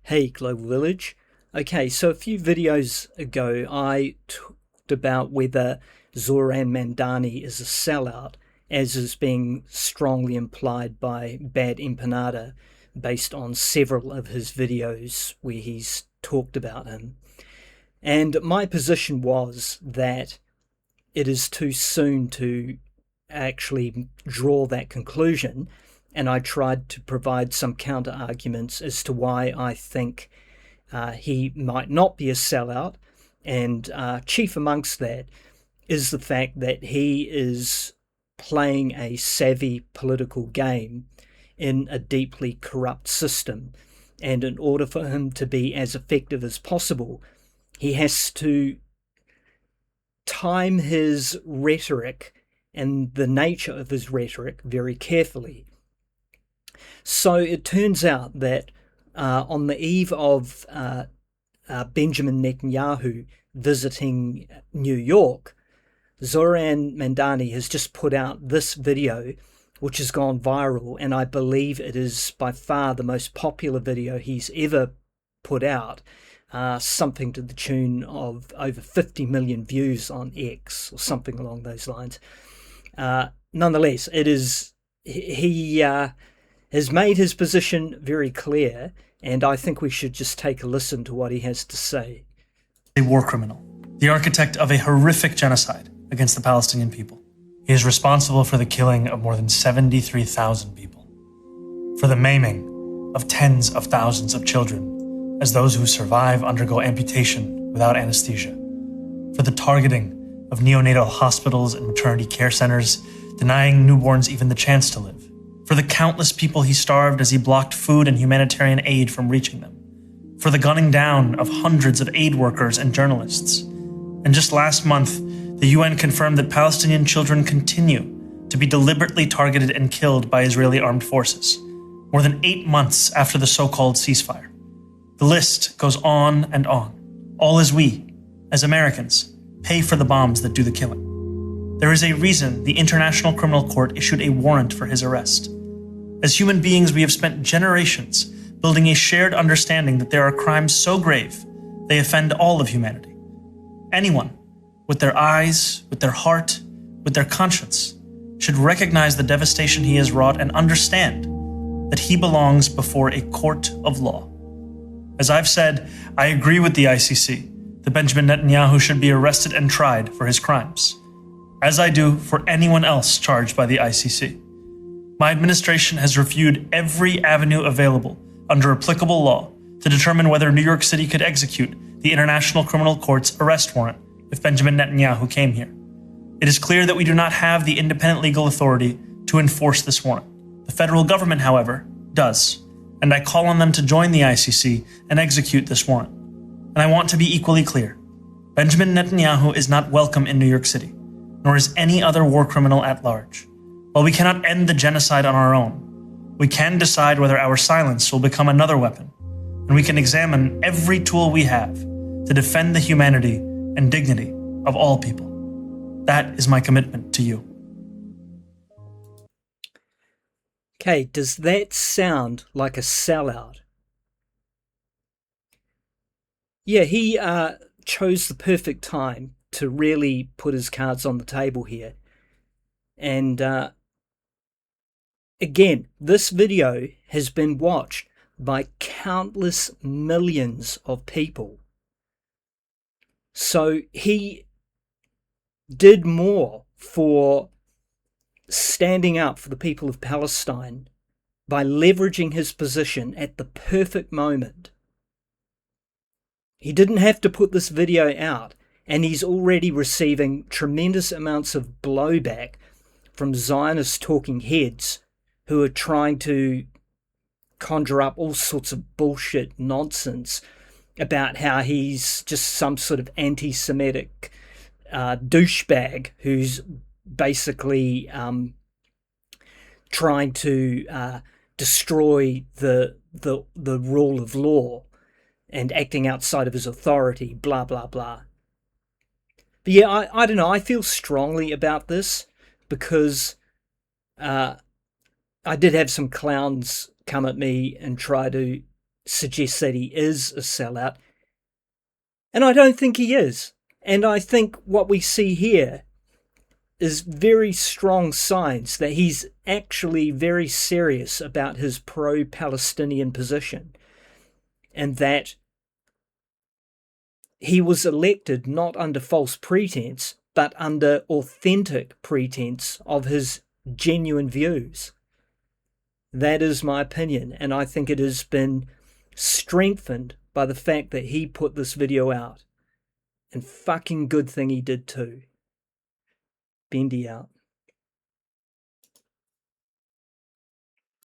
Hey, Global Village. Okay, so a few videos ago, I talked about whether Zohran Mandani is a sellout, as is being strongly implied by Bad Empanada, based on several of his videos where he's talked about him. And my position was that it is too soon to actually draw that conclusion, and I tried to provide some counter arguments as to why I think he might not be a sellout. And chief amongst that is the fact that he is playing a savvy political game in a deeply corrupt system. And in order for him to be as effective as possible, he has to time his rhetoric and the nature of his rhetoric very carefully. So it turns out that on the eve of Benjamin Netanyahu visiting New York, Zohran Mandani has just put out this video, which has gone viral, and I believe it is by far the most popular video he's ever put out. Something to the tune of over 50 million views on X or something along those lines. Nonetheless, he has made his position very clear, and I think we should just take a listen to what he has to say. A war criminal, the architect of a horrific genocide against the Palestinian people. He is responsible for the killing of more than 73,000 people, for the maiming of tens of thousands of children, as those who survive undergo amputation without anesthesia, for the targeting of neonatal hospitals and maternity care centers, denying newborns even the chance to live, for the countless people he starved as he blocked food and humanitarian aid from reaching them, for the gunning down of hundreds of aid workers and journalists. And just last month, the UN confirmed that Palestinian children continue to be deliberately targeted and killed by Israeli armed forces, more than 8 months after the so-called ceasefire. The list goes on and on, all as we, as Americans, pay for the bombs that do the killing. There is a reason the International Criminal Court issued a warrant for his arrest. As human beings, we have spent generations building a shared understanding that there are crimes so grave they offend all of humanity. Anyone, with their eyes, with their heart, with their conscience, should recognize the devastation he has wrought and understand that he belongs before a court of law. As I've said, I agree with the ICC that Benjamin Netanyahu should be arrested and tried for his crimes, as I do for anyone else charged by the ICC. My administration has reviewed every avenue available under applicable law to determine whether New York City could execute the International Criminal Court's arrest warrant if Benjamin Netanyahu came here. It is clear that we do not have the independent legal authority to enforce this warrant. The federal government, however, does, and I call on them to join the ICC and execute this warrant. And I want to be equally clear. Benjamin Netanyahu is not welcome in New York City, nor is any other war criminal at large. While we cannot end the genocide on our own, we can decide whether our silence will become another weapon, and we can examine every tool we have to defend the humanity and dignity of all people. That is my commitment to you. Okay, does that sound like a sellout? Yeah, he chose the perfect time to really put his cards on the table here. And again, this video has been watched by countless millions of people. So he did more for standing up for the people of Palestine by leveraging his position at the perfect moment. He didn't have to put this video out, and he's already receiving tremendous amounts of blowback from Zionist talking heads who are trying to conjure up all sorts of bullshit nonsense about how he's just some sort of anti-Semitic douchebag who's basically trying to destroy the rule of law and acting outside of his authority, blah, blah, blah. But yeah, I don't know. I feel strongly about this because I did have some clowns come at me and try to suggests that he is a sellout. And I don't think he is. And I think what we see here is very strong signs that he's actually very serious about his pro-Palestinian position, and that he was elected not under false pretense, but under authentic pretense of his genuine views. That is my opinion, and I think it has been strengthened by the fact that he put this video out. And fucking good thing he did too. Bendy out.